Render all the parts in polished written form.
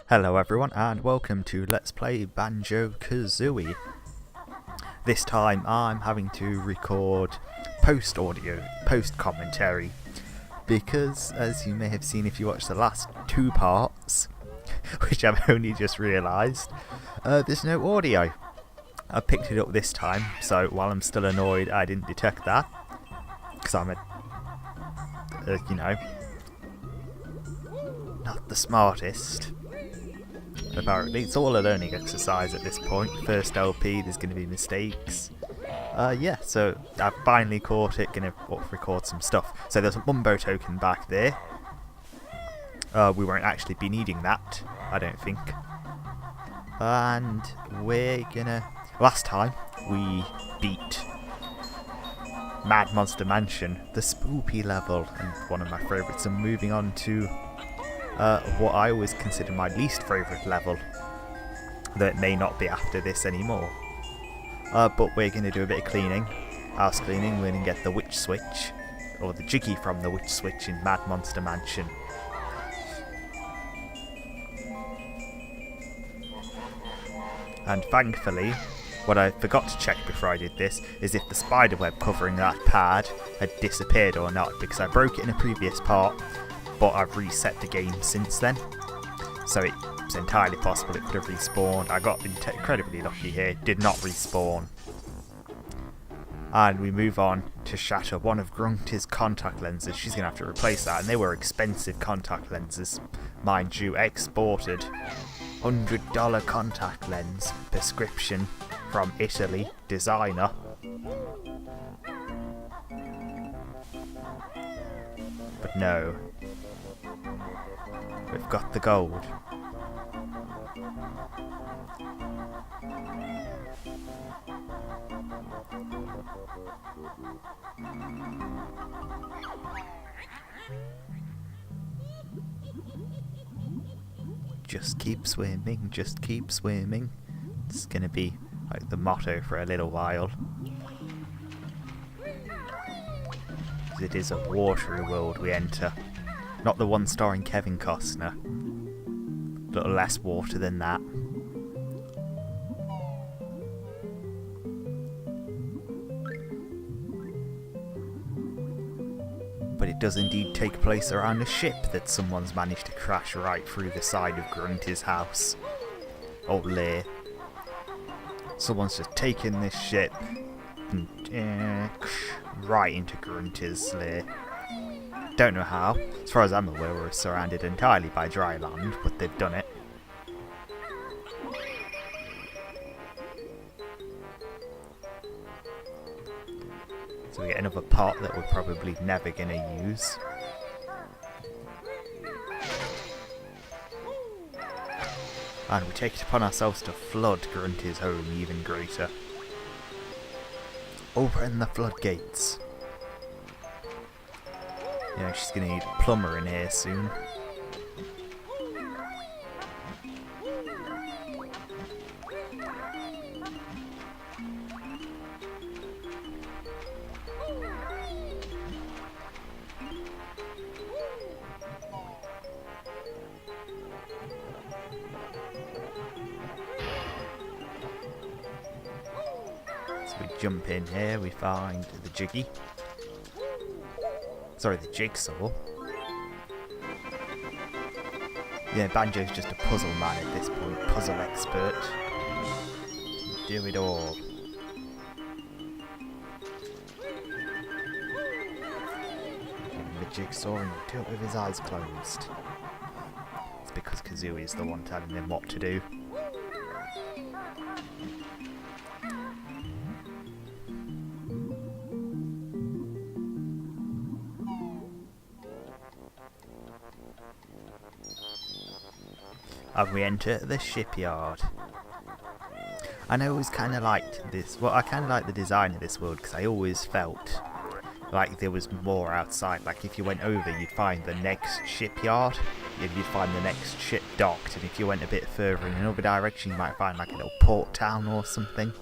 Hello everyone and welcome to Let's Play Banjo-Kazooie. This time I'm having to record post commentary because, as you may have seen if you watched the last two parts, which I've only just realised, there's no audio. I picked it up this time, so while I'm still annoyed I didn't detect that, because I'm not the smartest. Apparently, it's all a learning exercise at this point. First LP, there's going to be mistakes. Yeah, so I finally caught it, going to record some stuff. So there's a Mumbo token back there. We won't actually be needing that, I don't think. And we're gonna... Last time, we beat Mad Monster Mansion, the spoopy level, and one of my favourites. And moving on to what I always consider my least favourite level, that may not be after this anymore. But we're going to do a bit of cleaning, house cleaning. We're going to get the witch switch, or the jiggy from the witch switch in Mad Monster Mansion. And thankfully, what I forgot to check before I did this is if the spiderweb covering that pad had disappeared or not, because I broke it in a previous part, but I've reset the game since then, so it's entirely possible it could have respawned. I got incredibly lucky here, did not respawn. And we move on to shatter one of Grunty's contact lenses. She's going to have to replace that, and they were expensive contact lenses. Mind you, exported. $100 contact lens, prescription, from Italy, designer. But no. We've got the gold. Just keep swimming, just keep swimming. It's gonna be like the motto for a little while. It is a watery world we enter. Not the one starring Kevin Costner. A little less water than that. But it does indeed take place around a ship that someone's managed to crash right through the side of Grunty's house. Or lair. Someone's just taken this ship and right into Grunty's lair. Don't know how. As far as I'm aware, we're surrounded entirely by dry land, but they've done it. So we get another pot that we're probably never going to use. And we take it upon ourselves to flood Grunty's home even greater. Open the floodgates. Yeah, she's going to need a plumber in here soon. So we jump in here, we find the jiggy. Sorry, the jigsaw. Yeah, Banjo's just a puzzle man at this point, puzzle expert. Do it all. The jigsaw and do it with his eyes closed. It's because Kazooie is the one telling him what to do. And we enter the shipyard. And I always kind of liked this. Well, I kind of like the design of this world because I always felt like there was more outside. Like if you went over, you'd find the next shipyard, you'd find the next ship docked, and if you went a bit further in another direction, you might find like a little port town or something.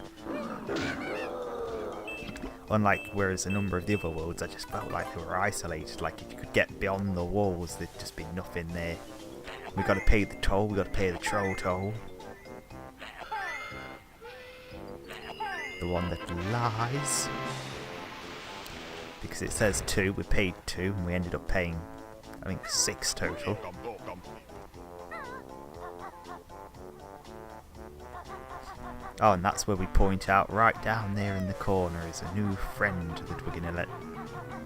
Unlike whereas a number of the other worlds, I just felt like they were isolated. Like if you could get beyond the walls, there'd just be nothing there. We gotta pay the toll, we gotta pay the troll toll. The one that lies. Because it says 2, we paid 2, and we ended up paying, I think, 6 total. Oh, and that's where we point out, right down there in the corner is a new friend that we're going to let,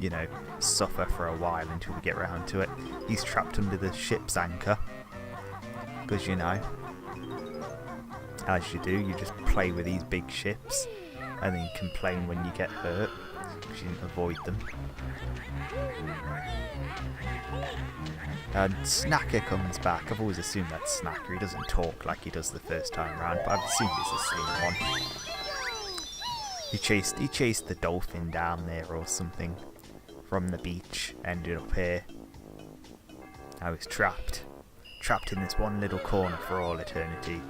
you know, suffer for a while until we get round to it. He's trapped under the ship's anchor. Because, you know, as you do, you just play with these big ships and then complain when you get hurt because you didn't avoid them. And Snacker comes back. I've always assumed that's Snacker. He doesn't talk like he does the first time round, but I've assumed it's the same one. He chased the dolphin down there or something from the beach, ended up here. I was trapped in this one little corner for all eternity.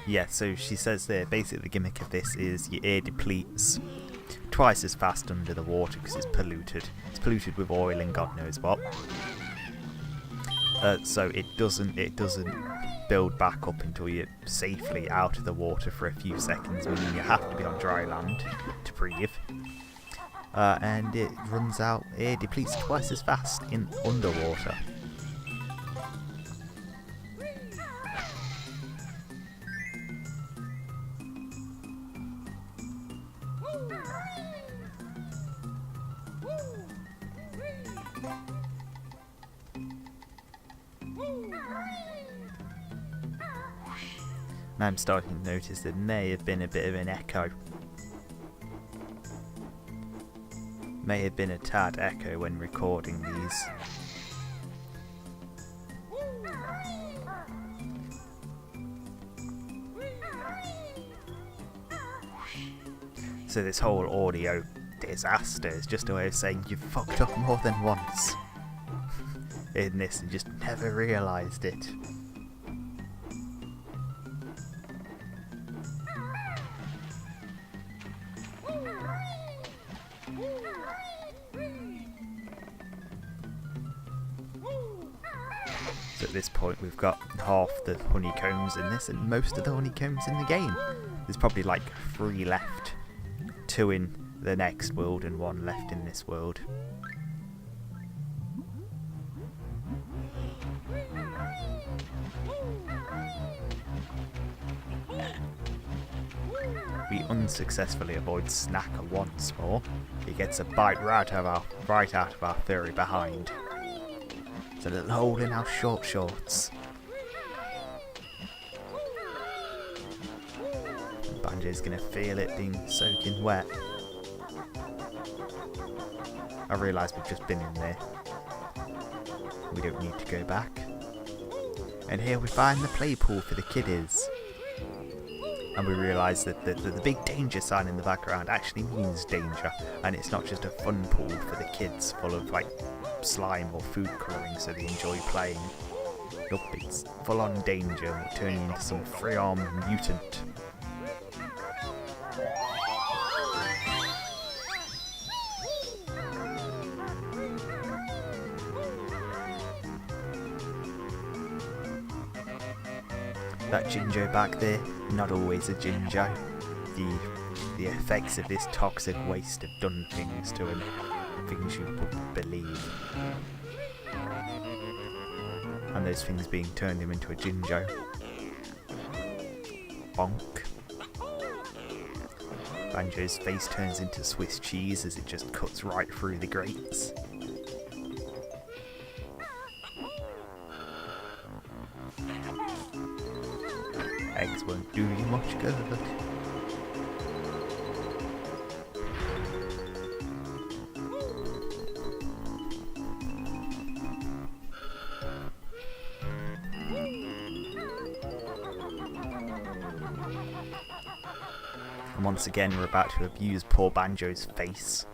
Yeah, so she says there, basically the gimmick of this is your air depletes twice as fast under the water because it's polluted. It's polluted with oil and God knows what. So it doesn't build back up until you're safely out of the water for a few seconds, meaning you have to be on dry land to breathe. And it runs out, it depletes twice as fast in underwater. And I'm starting to notice there may have been a bit of an echo. May have been a tad echo when recording these. So this whole audio disaster is just a way of saying you've fucked up more than once in this and just never realised it. So at this point we've got half the honeycombs in this and most of the honeycombs in the game. There's probably like 3 left. 2 in the next world and 1 left in this world. We unsuccessfully avoid Snacker once more. He gets a bite right out of our furry behind. It's a little hole in our short shorts. Banjo's gonna feel it being soaking wet. I realise we've just been in there. We don't need to go back. And here we find the play pool for the kiddies. And we realise that the big danger sign in the background actually means danger, and it's not just a fun pool for the kids full of like slime or food colouring so they enjoy playing. Nope, it's full on danger and we're turning into some free-armed mutant. That Jinjo back there, not always a Jinjo. The effects of this toxic waste have done things to him. Things you wouldn't believe. And those things being turned him into a Jinjo. Bonk. Banjo's face turns into Swiss cheese as it just cuts right through the grates. Eggs won't do you much good. And once again we're about to abuse poor Banjo's face.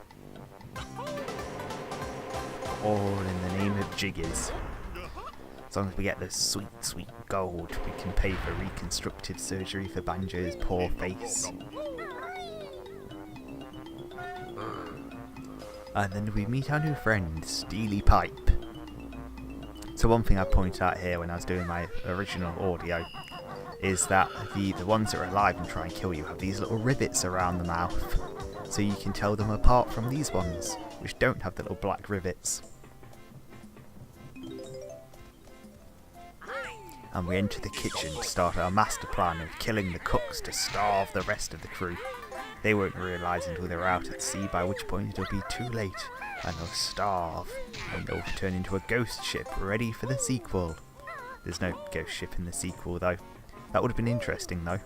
All in the name of jiggies. As long as we get this sweet, sweet gold, we can pay for reconstructive surgery for Banjo's poor face. And then we meet our new friend, Steely Pipe. So one thing I pointed out here when I was doing my original audio is that the ones that are alive and try and kill you have these little rivets around the mouth. So you can tell them apart from these ones, which don't have the little black rivets. And we enter the kitchen to start our master plan of killing the cooks to starve the rest of the crew. They won't realise until they're out at sea, by which point it'll be too late, and they'll starve, and they'll turn into a ghost ship ready for the sequel. There's no ghost ship in the sequel though. That would have been interesting though.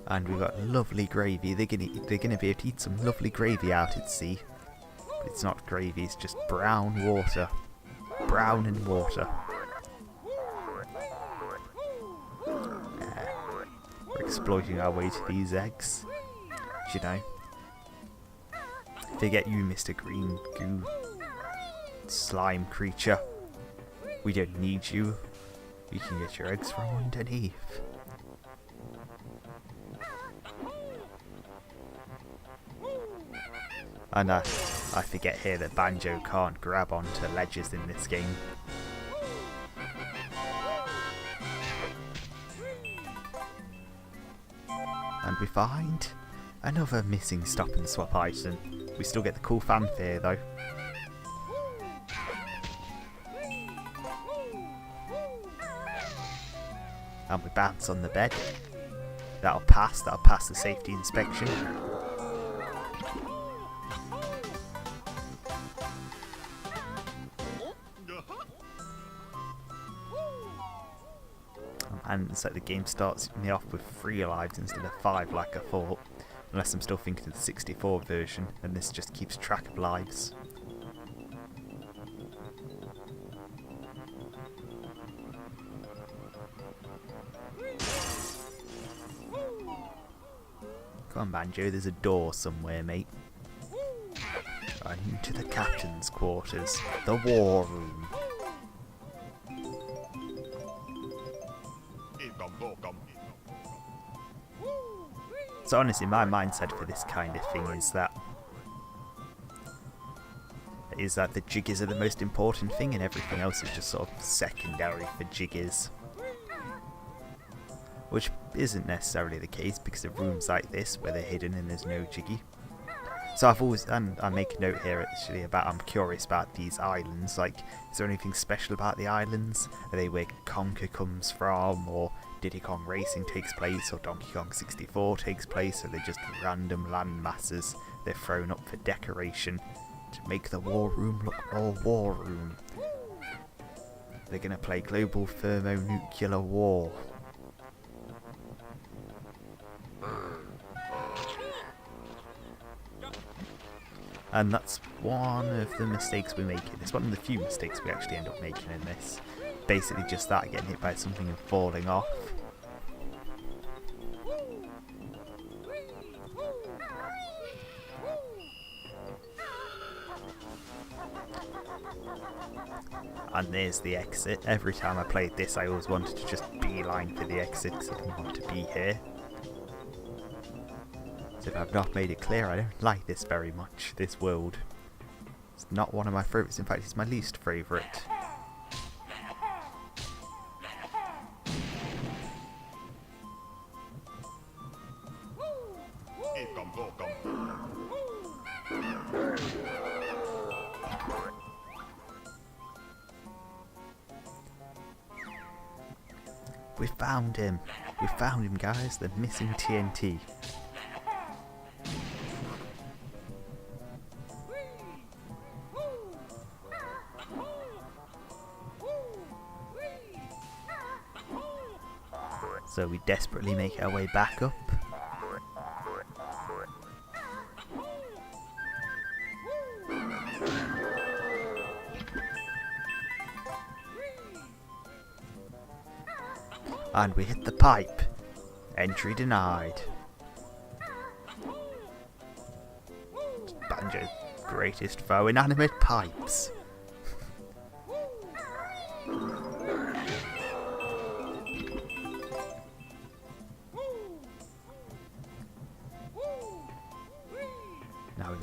And we've got lovely gravy. They're gonna be able to eat some lovely gravy out at sea. But it's not gravy, it's just brown water. Brown and water. We're exploiting our way to these eggs. You know. Forget you, Mr. Green Goo Slime creature. We don't need you. You can get your eggs from underneath. And I forget here that Banjo can't grab onto ledges in this game. And we find another missing stop and swap item. We still get the cool fanfare though. And we bounce on the bed. That'll pass the safety inspection. And so the game starts me off with 3 lives instead of 5 like I thought. Unless I'm still thinking of the 64 version, and this just keeps track of lives. Come on Banjo, there's a door somewhere mate. And into the captain's quarters, the war room. So honestly, my mindset for this kind of thing is that the jiggies are the most important thing and everything else is just sort of secondary for jiggies. Which isn't necessarily the case because of rooms like this where they're hidden and there's no jiggy. So I've always, and I make a note here actually about, I'm curious about these islands, like is there anything special about the islands? Are they where Conker comes from, or Diddy Kong Racing takes place, or Donkey Kong 64 takes place, or they're just random land masses they're thrown up for decoration to make the war room look more war room? They're gonna play global thermonuclear war. And that's one of the mistakes we make in this. One of the few mistakes we actually end up making in this. Basically just that, getting hit by something and falling off. And there's the exit. Every time I played this I always wanted to just beeline for the exit because I didn't want to be here. So if I've not made it clear, I don't like this very much, this world. It's not one of my favourites, in fact it's my least favourite. We found him! We found him guys, the missing TNT. So we desperately make our way back up. And we hit the pipe. Entry denied. Banjo's greatest foe, inanimate pipes.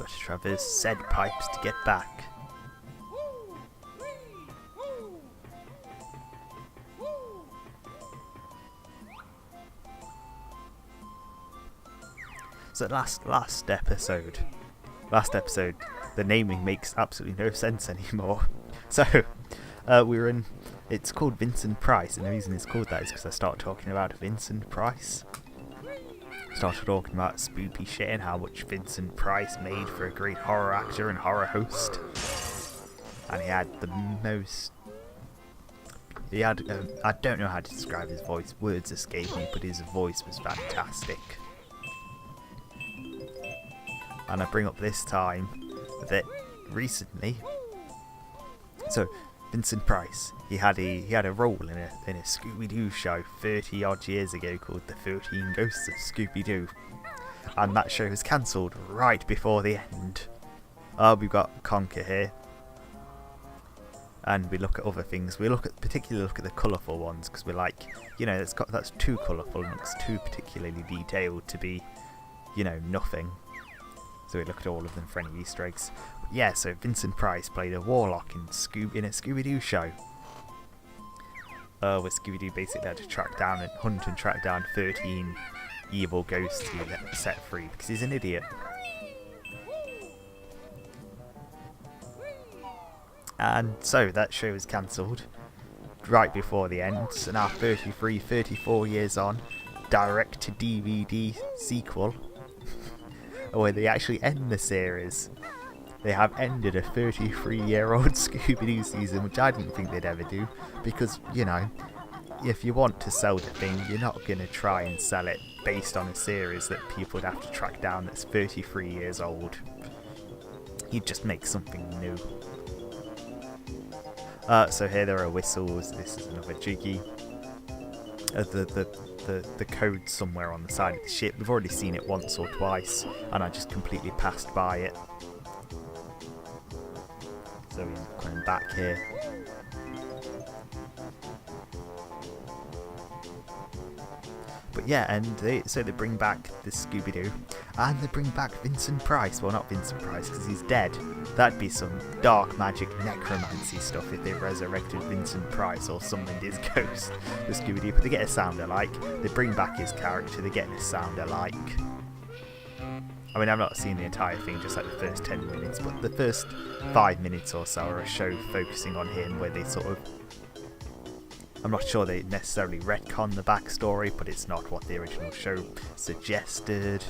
got to traverse said pipes to get back. So last episode, the naming makes absolutely no sense anymore. So we were in. It's called Vincent Price, and the reason it's called that is because I started talking about Vincent Price. Started talking about spoopy shit and how much Vincent Price made for a great horror actor and horror host. And he had the most. He had. I don't know how to describe his voice. Words escape me, but his voice was fantastic. And I bring up this time that recently. So Vincent Price, he had a role in a Scooby-Doo show 30 odd years ago called The 13 Ghosts of Scooby-Doo, and that show was cancelled right before the end. We've got Conker here, and we look at other things. We particularly look at the colourful ones because we're like, that's too colourful and looks too particularly detailed to be, nothing. So we look at all of them for any Easter eggs. But yeah, so Vincent Price played a warlock in a Scooby-Doo show. Where Scooby-Doo basically had to hunt and track down 13 evil ghosts to get set free because he's an idiot. And so that show was cancelled right before the end. So now 34 years on, direct to DVD sequel. Where they actually end the series. They have ended a 33-year-old Scooby-Doo season, which I didn't think they'd ever do, because, if you want to sell the thing, you're not going to try and sell it based on a series that people would have to track down that's 33 years old. You'd just make something new. So here there are whistles. This is another jiggy. The code somewhere on the side of the ship. We've already seen it once or twice, and I just completely passed by it. So we're coming back here. But yeah, and they bring back the Scooby-Doo, and they bring back Vincent Price. Well, not Vincent Price, because he's dead. That'd be some dark magic necromancy stuff if they resurrected Vincent Price or summoned his ghost, the Scooby-Doo. But they get a sound alike. They bring back his character. They get a sound alike. I mean, I've not seen the entire thing, just like the first 10 minutes, but the first 5 minutes or so are a show focusing on him, where they sort of. I'm not sure they necessarily retcon the backstory, but it's not what the original show suggested.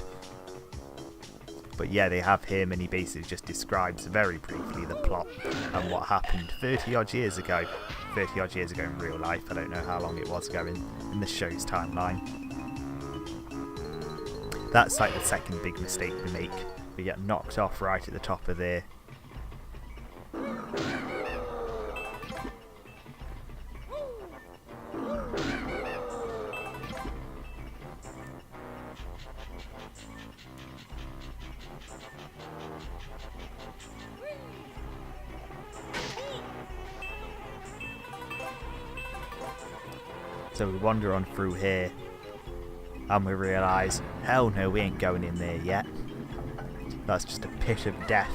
But yeah, they have him, and he basically just describes very briefly the plot and what happened 30 odd years ago. 30 odd years ago in real life. I don't know how long it was ago in the show's timeline. That's like the second big mistake we make. We get knocked off right at the top of there. So we wander on through here, and we realise, hell no, we ain't going in there yet. That's just a pit of death.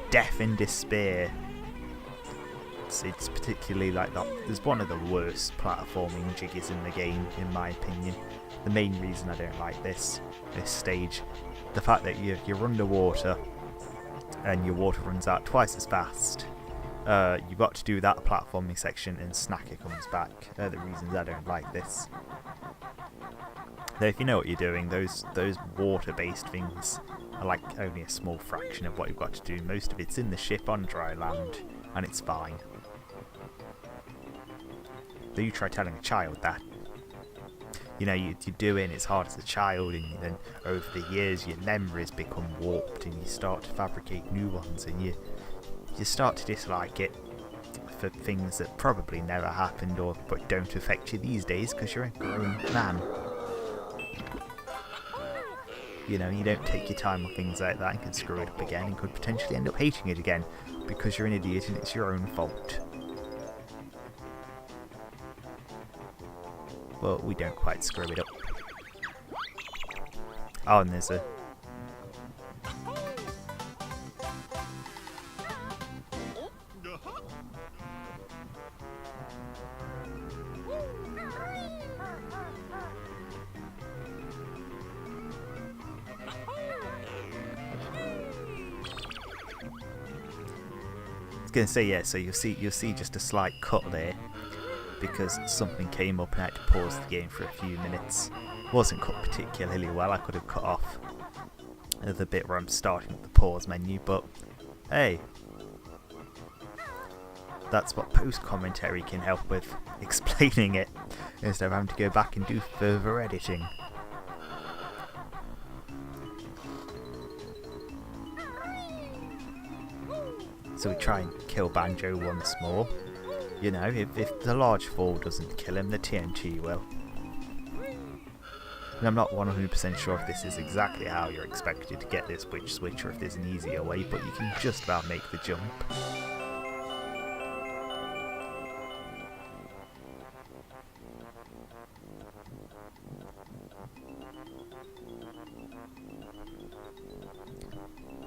Death and despair. It's particularly like that. There's one of the worst platforming jiggies in the game, in my opinion. The main reason I don't like this stage, the fact that you're underwater, and your water runs out twice as fast. You've got to do that platforming section and Snacker comes back. They're the reasons I don't like this. Though if you know what you're doing, those water-based things are like only a small fraction of what you've got to do. Most of it's in the ship on dry land, and it's fine. Though you try telling a child that. You're doing it's hard as a child, and then over the years your memories become warped and you start to fabricate new ones, and you start to dislike it for things that probably never happened but don't affect you these days because you're a grown man. You don't take your time on things like that and can screw it up again and could potentially end up hating it again because you're an idiot and it's your own fault. But we don't quite screw it up. Oh, and there's a was gonna say, yeah, so you'll see just a slight cut there because something came up and I had to pause the game for a few minutes. Wasn't cut particularly well. I could have cut off the bit where I'm starting at the pause menu, but hey, that's what post commentary can help with, explaining it instead of having to go back and do further editing. So we try and kill Banjo once more. You know, if the large fall doesn't kill him, the TNT will. And I'm not 100% sure if this is exactly how you're expected to get this witch switch or if there's an easier way, but you can just about make the jump.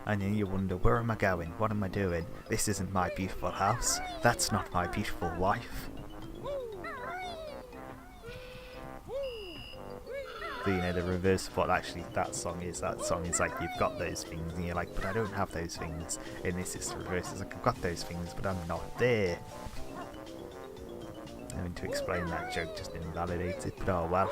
And then you wonder, where am I going? What am I doing? This isn't my beautiful house. That's not my beautiful wife. So, you know, the reverse of what actually that song is. That song is like, you've got those things, and you're like, but I don't have those things. And this is the reverse. It's like, I've got those things, but I'm not there. Having to explain that joke just invalidates it, but oh well.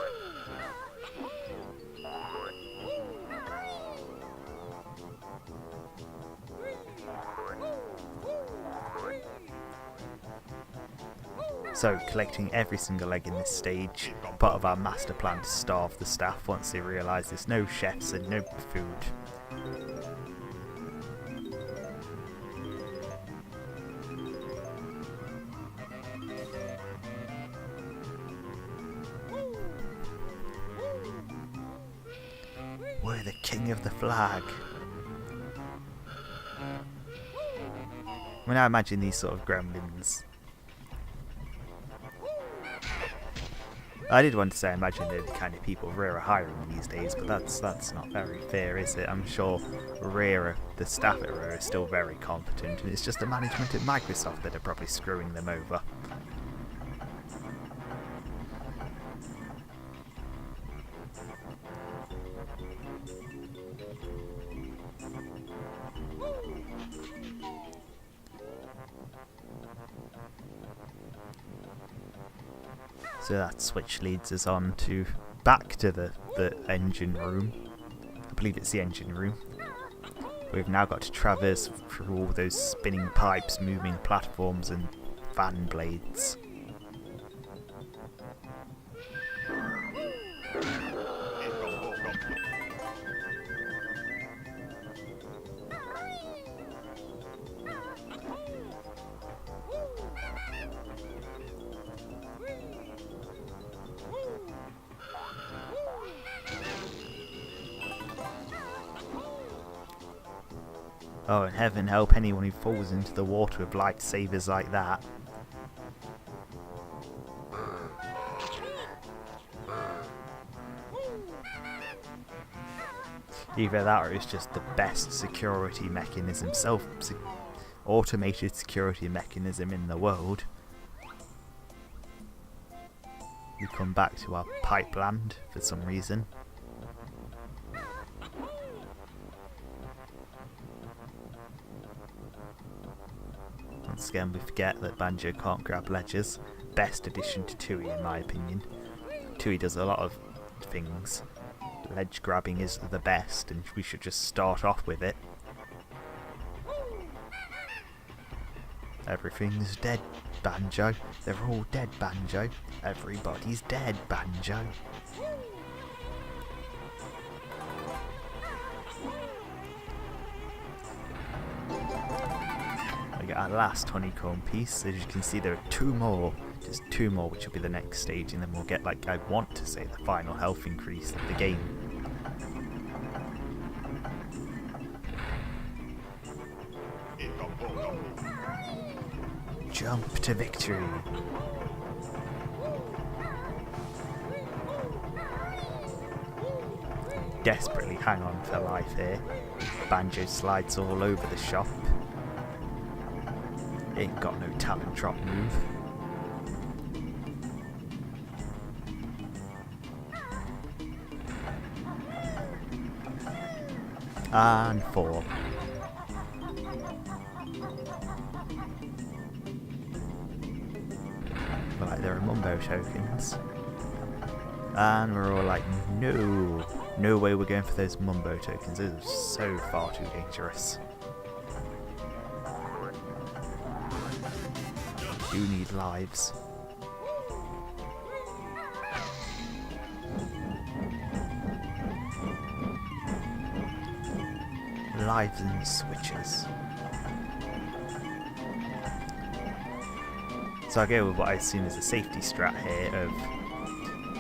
So, collecting every single egg in this stage, part of our master plan to starve the staff once they realise there's no chefs and no food. We're the king of the flag. When I imagine these sort of gremlins, I did want to say I imagine they're the kind of people Rare are hiring these days, but that's not very fair, is it? I'm sure Rare, the staff at Rare, are still very competent, and it's just the management at Microsoft that are probably screwing them over. So that switch leads us on to back to the engine room. I believe it's the engine room. We've now got to traverse through all those spinning pipes, moving platforms and fan blades. Oh, and heaven help anyone who falls into the water with lightsabers like that. Either that or it's just the best security mechanism, automated security mechanism in the world. We come back to our pipe land for some reason. Once again, we forget that Banjo can't grab ledges. Best addition to Tooie, in my opinion. Tooie does a lot of things. Ledge grabbing is the best, and we should just start off with it. Everything's dead, Banjo. They're all dead, Banjo. Everybody's dead, Banjo. Our last honeycomb piece. As you can see, there are two more, just two more, which will be the next stage, and then we'll get, like, I want to say, the final health increase of the game. Jump to victory. Desperately hang on for life here. Banjo slides all over the shop. Ain't got no talent drop move. And 4. Mumbo tokens. And we're all like, no, no way we're going for those Mumbo tokens. Those are so far too dangerous. We do need lives. Lives and switches. So I go with what I assume is a safety strat here of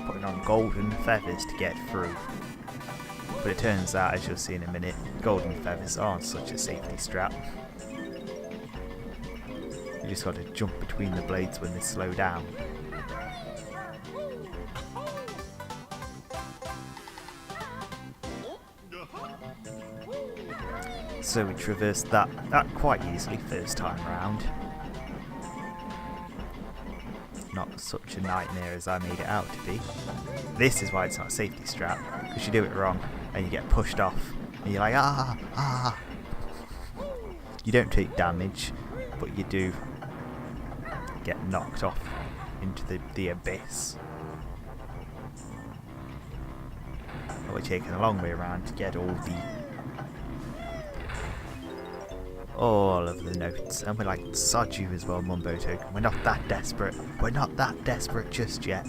putting on golden feathers to get through. But it turns out, as you'll see in a minute, golden feathers aren't such a safety strat. You just got to jump between the blades when they slow down. So we traversed that quite easily first time round. Not such a nightmare as I made it out to be. This is why it's not a safety strat, because you do it wrong and you get pushed off and you're like, ah. You don't take damage, but you do get knocked off into the abyss. But we're taking a long way around to get all of the notes, and we're like, sod you as well, Mumbo token. We're not that desperate. We're not that desperate just yet.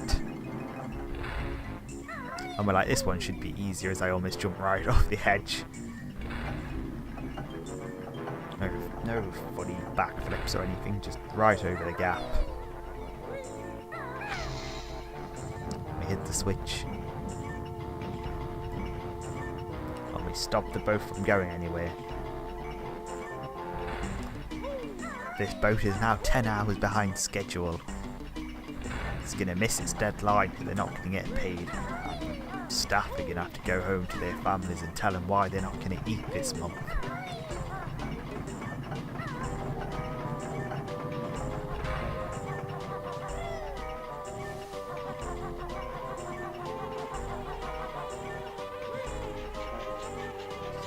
And we're like, this one should be easier, as I almost jump right off the edge. No funny backflips or anything, just right over the gap. We hit the switch. And we stopped the boat from going anywhere. This boat is now 10 hours behind schedule. It's going to miss its deadline, they're not going to get paid. Staff are going to have to go home to their families and tell them why they're not going to eat this month.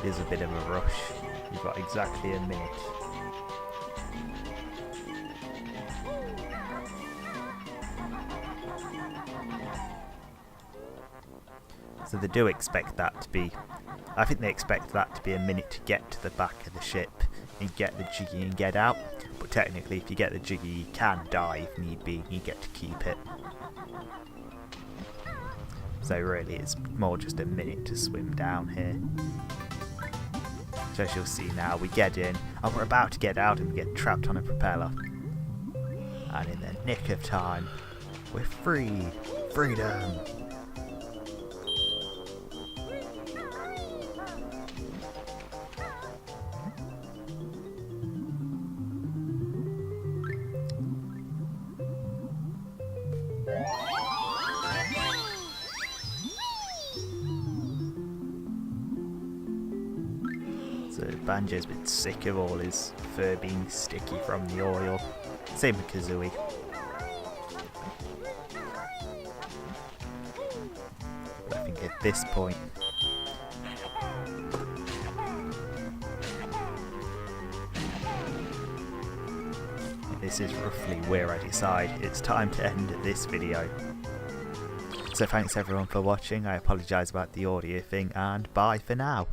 It is a bit of a rush. You've got exactly a minute. So they do expect that to be, I think they expect that to be a minute to get to the back of the ship and get the jiggy and get out. But technically if you get the jiggy you can die if need be, you get to keep it. So really it's more just a minute to swim down here. So as you'll see now, we get in and we're about to get out and we get trapped on a propeller. And in the nick of time, we're free! Freedom! So Banjo's been sick of all his fur being sticky from the oil. Same with Kazooie. But I think at this point, this is roughly where I decide it's time to end this video. So thanks everyone for watching, I apologise about the audio thing, and bye for now.